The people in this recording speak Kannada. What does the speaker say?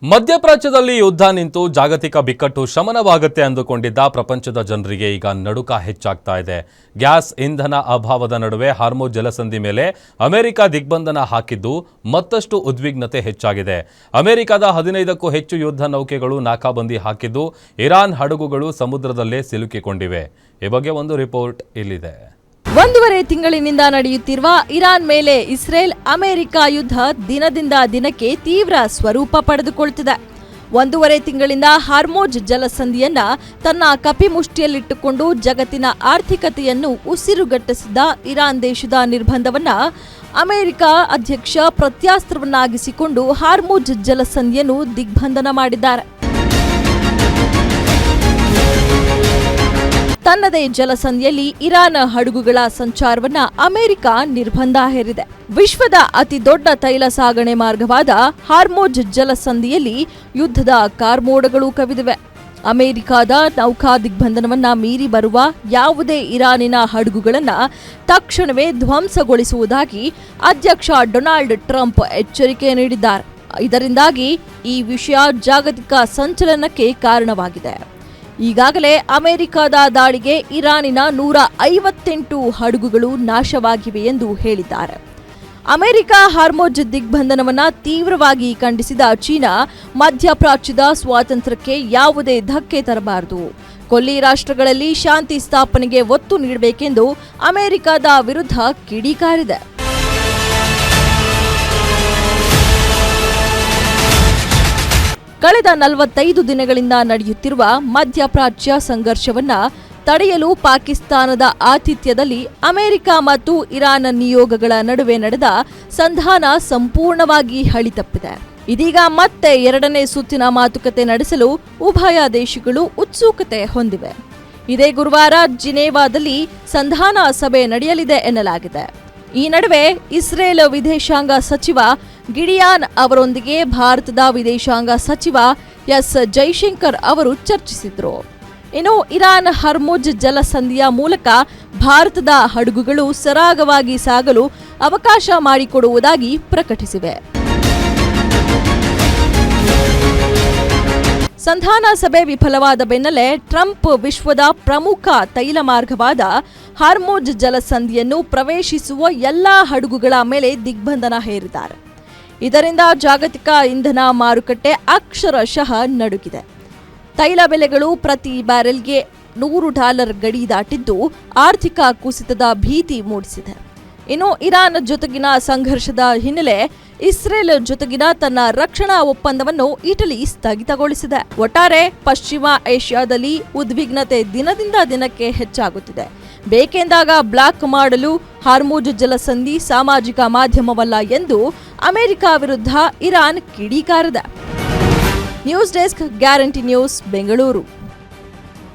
ಮಧ್ಯಪ್ರಾಚ್ಯದಲ್ಲಿ ಯುದ್ಧ ನಿಂತು ಜಾಗತಿಕ ಬಿಕ್ಕಟ್ಟು ಶಮನವಾಗುತ್ತೆ ಅಂದುಕೊಂಡಿದ್ದ ಪ್ರಪಂಚದ ಜನರಿಗೆ ಈಗ ನಡುಕ ಹೆಚ್ಚಾಗ್ತಾ ಇದೆ. ಗ್ಯಾಸ್ ಇಂಧನ ಅಭಾವದ ನಡುವೆ ಹಾರ್ಮುಜ್ ಜಲಸಂಧಿ ಮೇಲೆ ಅಮೆರಿಕ ದಿಗ್ಬಂಧನ ಹಾಕಿದ್ದು ಮತ್ತಷ್ಟು ಉದ್ವಿಗ್ನತೆ ಹೆಚ್ಚಾಗಿದೆ. ಅಮೆರಿಕದ 15ಕ್ಕೂ ಹೆಚ್ಚು ಯುದ್ಧ ನೌಕೆಗಳು ನಾಕಾಬಂದಿ ಹಾಕಿದ್ದು ಇರಾನ್ ಹಡಗುಗಳು ಸಮುದ್ರದಲ್ಲೇ ಸಿಲುಕಿಕೊಂಡಿವೆ. ಈ ಬಗ್ಗೆ ಒಂದು ರಿಪೋರ್ಟ್ ಇಲ್ಲಿದೆ. 1.5 ತಿಂಗಳಿನಿಂದ ನಡೆಯುತ್ತಿರುವ ಇರಾನ್ ಮೇಲೆ ಇಸ್ರೇಲ್ ಅಮೆರಿಕ ಯುದ್ಧ ದಿನದಿಂದ ದಿನಕ್ಕೆ ತೀವ್ರ ಸ್ವರೂಪ ಪಡೆದುಕೊಳ್ಳುತ್ತಿದೆ. 1.5 ತಿಂಗಳಿಂದ ಹಾರ್ಮುಜ್ ಜಲಸಂಧಿಯನ್ನ ತನ್ನ ಕಪಿಮುಷ್ಟಿಯಲ್ಲಿಟ್ಟುಕೊಂಡು ಜಗತ್ತಿನ ಆರ್ಥಿಕತೆಯನ್ನು ಉಸಿರುಗಟ್ಟಿಸಿದ್ದ ಇರಾನ್ ದೇಶದ ನಿರ್ಬಂಧವನ್ನ ಅಮೆರಿಕ ಅಧ್ಯಕ್ಷ ಪ್ರತ್ಯಾಸ್ತ್ರವನ್ನಾಗಿಸಿಕೊಂಡು ಹಾರ್ಮುಜ್ ಜಲಸಂಧಿಯನ್ನು ದಿಗ್ಬಂಧನ ಮಾಡಿದ್ದಾರೆ. ತನ್ನದೇ ಜಲಸಂಧಿಯಲ್ಲಿ ಇರಾನ್ ಹಡಗುಗಳ ಸಂಚಾರವನ್ನ ಅಮೆರಿಕ ನಿರ್ಬಂಧ ಹೇರಿದೆ. ವಿಶ್ವದ ಅತಿ ದೊಡ್ಡ ತೈಲ ಸಾಗಣೆ ಮಾರ್ಗವಾದ ಹಾರ್ಮುಜ್ ಜಲಸಂಧಿಯಲ್ಲಿ ಯುದ್ಧದ ಕಾರ್ಮೋಡಗಳು ಕವಿದಿವೆ. ಅಮೆರಿಕದ ನೌಕಾ ದಿಗ್ಬಂಧನವನ್ನ ಮೀರಿ ಬರುವ ಯಾವುದೇ ಇರಾನಿನ ಹಡಗುಗಳನ್ನ ತಕ್ಷಣವೇ ಧ್ವಂಸಗೊಳಿಸುವುದಾಗಿ ಅಧ್ಯಕ್ಷ ಡೊನಾಲ್ಡ್ ಟ್ರಂಪ್ ಎಚ್ಚರಿಕೆ ನೀಡಿದ್ದಾರೆ. ಇದರಿಂದಾಗಿ ಈ ವಿಷಯ ಜಾಗತಿಕ ಸಂಚಲನಕ್ಕೆ ಕಾರಣವಾಗಿದೆ. ಈಗಾಗಲೇ ಅಮೆರಿಕದ ದಾಳಿಗೆ ಇರಾನಿನ 158 ಹಡಗುಗಳು ನಾಶವಾಗಿವೆ ಎಂದು ಹೇಳಿದ್ದಾರೆ. ಅಮೆರಿಕ ಹಾರ್ಮುಜ್ ದಿಗ್ಬಂಧನವನ್ನ ತೀವ್ರವಾಗಿ ಖಂಡಿಸಿದ ಚೀನಾ ಮಧ್ಯಪ್ರಾಚ್ಯದ ಸ್ವಾತಂತ್ರ್ಯಕ್ಕೆ ಯಾವುದೇ ಧಕ್ಕೆ ತರಬಾರದು, ಕೊಲ್ಲಿ ರಾಷ್ಟ್ರಗಳಲ್ಲಿ ಶಾಂತಿ ಸ್ಥಾಪನೆಗೆ ಒತ್ತು ನೀಡಬೇಕೆಂದು ಅಮೆರಿಕದ ವಿರುದ್ಧ ಕಿಡಿಕಾರಿದೆ. ಕಳೆದ 45 ದಿನಗಳಿಂದ ನಡೆಯುತ್ತಿರುವ ಮಧ್ಯಪ್ರಾಚ್ಯ ಸಂಘರ್ಷವನ್ನ ತಡೆಯಲು ಪಾಕಿಸ್ತಾನದ ಆತಿಥ್ಯದಲ್ಲಿ ಅಮೆರಿಕ ಮತ್ತು ಇರಾನ್ ನಿಯೋಗಗಳ ನಡುವೆ ನಡೆದ ಸಂಧಾನ ಸಂಪೂರ್ಣವಾಗಿ ಹಳಿ ತಪ್ಪಿದೆ. ಇದೀಗ ಮತ್ತೆ 2ನೇ ಸುತ್ತಿನ ಮಾತುಕತೆ ನಡೆಸಲು ಉಭಯ ದೇಶಗಳು ಉತ್ಸುಕತೆ ಹೊಂದಿವೆ. ಇದೇ ಗುರುವಾರ ಜಿನೇವಾದಲ್ಲಿ ಸಂಧಾನ ಸಭೆ ನಡೆಯಲಿದೆ ಎನ್ನಲಾಗಿದೆ. ಈ ನಡುವೆ ಇಸ್ರೇಲ್ ವಿದೇಶಾಂಗ ಸಚಿವ ಗಿಡಿಯಾನ್ ಅವರೊಂದಿಗೆ ಭಾರತದ ವಿದೇಶಾಂಗ ಸಚಿವ ಎಸ್ ಜೈಶಂಕರ್ ಅವರು ಚರ್ಚಿಸಿದರು. ಇನ್ನು ಇರಾನ್ ಹಾರ್ಮುಜ್ ಜಲಸಂಧಿಯ ಮೂಲಕ ಭಾರತದ ಹಡಗುಗಳು ಸರಾಗವಾಗಿ ಸಾಗಲು ಅವಕಾಶ ಮಾಡಿಕೊಡುವುದಾಗಿ ಪ್ರಕಟಿಸಿವೆ. ಸಂಧಾನ ಸಭೆ ವಿಫಲವಾದ ಬೆನ್ನಲ್ಲೇ ಟ್ರಂಪ್ ವಿಶ್ವದ ಪ್ರಮುಖ ತೈಲ ಮಾರ್ಗವಾದ ಹಾರ್ಮುಜ್ ಜಲಸಂಧಿಯನ್ನು ಪ್ರವೇಶಿಸುವ ಎಲ್ಲಾ ಹಡಗುಗಳ ಮೇಲೆ ದಿಗ್ಬಂಧನ ಹೇರಿದ್ದಾರೆ. ಇದರಿಂದ ಜಾಗತಿಕ ಇಂಧನ ಮಾರುಕಟ್ಟೆ ಅಕ್ಷರಶಃ ನಡುಗಿದೆ. ತೈಲ ಬೆಲೆಗಳು ಪ್ರತಿ ಬ್ಯಾರೆಲ್ಗೆ $100 ಗಡಿ ದಾಟಿದ್ದು ಆರ್ಥಿಕ ಕುಸಿತದ ಭೀತಿ ಮೂಡಿಸಿದೆ. ಇನ್ನು ಇರಾನ್ ಜೊತೆಗಿನ ಸಂಘರ್ಷದ ಹಿನ್ನೆಲೆ ಇಸ್ರೇಲ್ ಜೊತೆಗಿನ ತನ್ನ ರಕ್ಷಣಾ ಒಪ್ಪಂದವನ್ನು ಇಟಲಿ ಸ್ಥಗಿತಗೊಳಿಸಿದೆ. ಒಟ್ಟಾರೆ ಪಶ್ಚಿಮ ಏಷ್ಯಾದಲ್ಲಿ ಉದ್ವಿಗ್ನತೆ ದಿನದಿಂದ ದಿನಕ್ಕೆ ಹೆಚ್ಚಾಗುತ್ತಿದೆ. ಬೇಕೆಂದಾಗ ಬ್ಲಾಕ್ ಮಾಡಲು ಹಾರ್ಮುಜ್ ಜಲಸಂಧಿ ಸಾಮಾಜಿಕ ಮಾಧ್ಯಮವಲ್ಲ ಎಂದು ಅಮೆರಿಕ ವಿರುದ್ಧ ಇರಾನ್ ಕಿಡಿಕಾರಿದೆ. News desk, Guarantee News, Bengaluru.